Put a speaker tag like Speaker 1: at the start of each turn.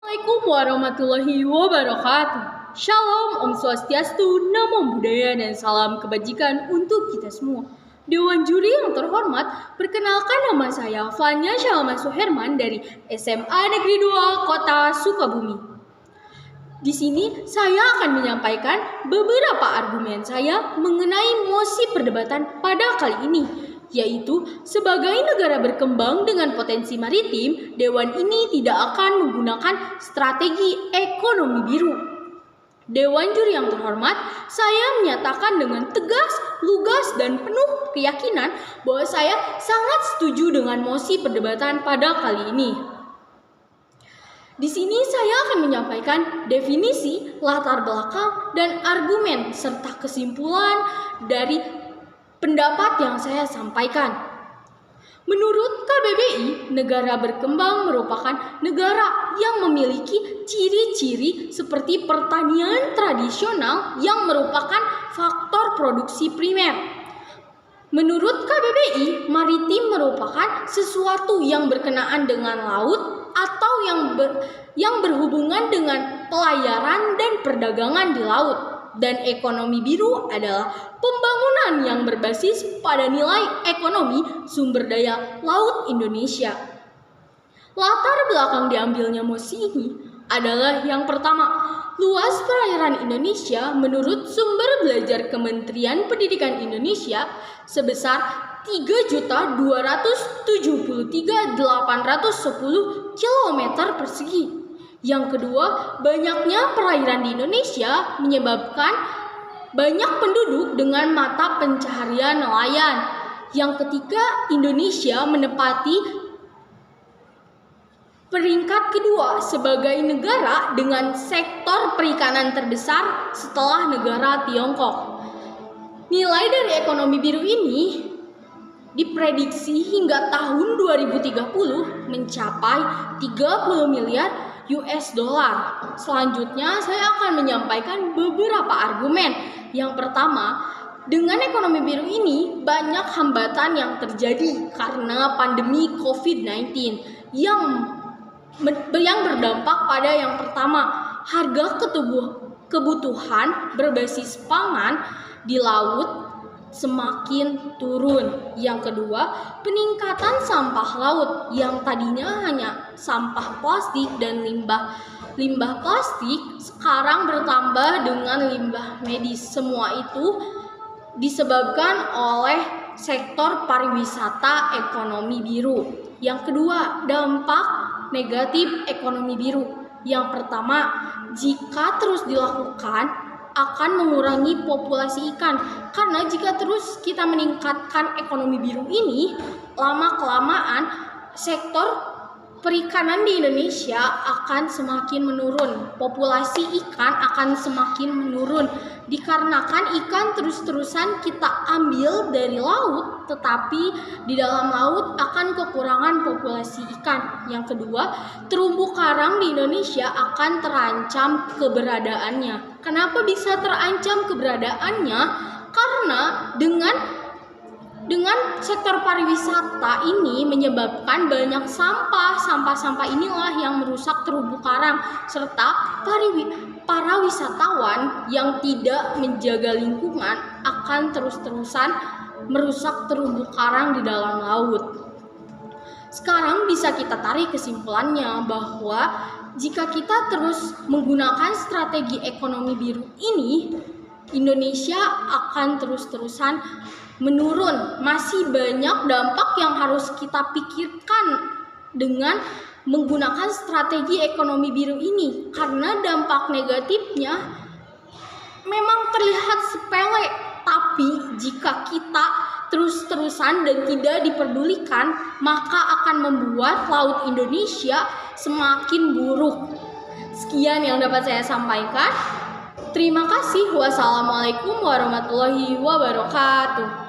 Speaker 1: Assalamualaikum warahmatullahi wabarakatuh. Shalom, Om Swastiastu, Namo Buddhaya, dan salam kebajikan untuk kita semua. Dewan Juri yang terhormat, perkenalkan nama saya Fanya Syalma Suherman dari SMA Negeri 2 Kota Sukabumi. Di sini saya akan menyampaikan beberapa argumen saya mengenai mosi perdebatan pada kali ini, yaitu sebagai negara berkembang dengan potensi maritim, Dewan ini tidak akan menggunakan strategi ekonomi biru. Dewan Juri yang terhormat, saya menyatakan dengan tegas, lugas, dan penuh keyakinan bahwa saya sangat setuju dengan mosi perdebatan pada kali ini. Di sini saya akan menyampaikan definisi, latar belakang, dan argumen serta kesimpulan dari pendapat yang saya sampaikan. Menurut KBBI, negara berkembang merupakan negara yang memiliki ciri-ciri seperti pertanian tradisional yang merupakan faktor produksi primer. Menurut KBBI, maritim merupakan sesuatu yang berkenaan dengan laut atau yang berhubungan dengan pelayaran dan perdagangan di laut. Dan ekonomi biru adalah pembangunan yang berbasis pada nilai ekonomi sumber daya laut Indonesia. Latar belakang diambilnya mosi ini adalah yang pertama, luas perairan Indonesia menurut sumber belajar Kementerian Pendidikan Indonesia sebesar 3.273.810 km persegi. Yang kedua, banyaknya perairan di Indonesia menyebabkan banyak penduduk dengan mata pencaharian nelayan. Yang ketiga, Indonesia menempati peringkat kedua sebagai negara dengan sektor perikanan terbesar setelah negara Tiongkok. Nilai dari ekonomi biru ini diprediksi hingga tahun 2030 mencapai 30 miliar US dollar. Selanjutnya saya akan menyampaikan beberapa argumen. Yang pertama, dengan ekonomi biru ini banyak hambatan yang terjadi karena pandemi COVID-19 yang berdampak pada yang pertama, harga kebutuhan berbasis pangan di laut semakin turun. Yang kedua, peningkatan sampah laut yang tadinya hanya sampah plastik dan limbah plastik sekarang bertambah dengan limbah medis. Semua itu disebabkan oleh sektor pariwisata ekonomi biru. Yang kedua, dampak negatif ekonomi biru. Yang pertama, jika terus dilakukan akan mengurangi populasi ikan, karena jika terus kita meningkatkan ekonomi biru ini, lama-kelamaan sektor perikanan di Indonesia akan semakin menurun. Populasi ikan akan semakin menurun dikarenakan ikan terus-terusan kita ambil dari laut, tetapi di dalam laut akan kekurangan populasi ikan. Yang kedua, terumbu karang di Indonesia akan terancam keberadaannya. Kenapa bisa terancam keberadaannya? Karena dengan sektor pariwisata ini menyebabkan banyak sampah inilah yang merusak terumbu karang, serta para wisatawan yang tidak menjaga lingkungan akan terus-terusan merusak terumbu karang di dalam laut. Sekarang bisa kita tarik kesimpulannya bahwa jika kita terus menggunakan strategi ekonomi biru ini, Indonesia akan terus-terusan menurun. Masih banyak dampak yang harus kita pikirkan dengan menggunakan strategi ekonomi biru ini, karena dampak negatifnya memang terlihat sepele, tapi jika kita terus-terusan dan tidak diperdulikan, maka akan membuat laut Indonesia semakin buruk. Sekian yang dapat saya sampaikan. Terima kasih. Wassalamualaikum warahmatullahi wabarakatuh.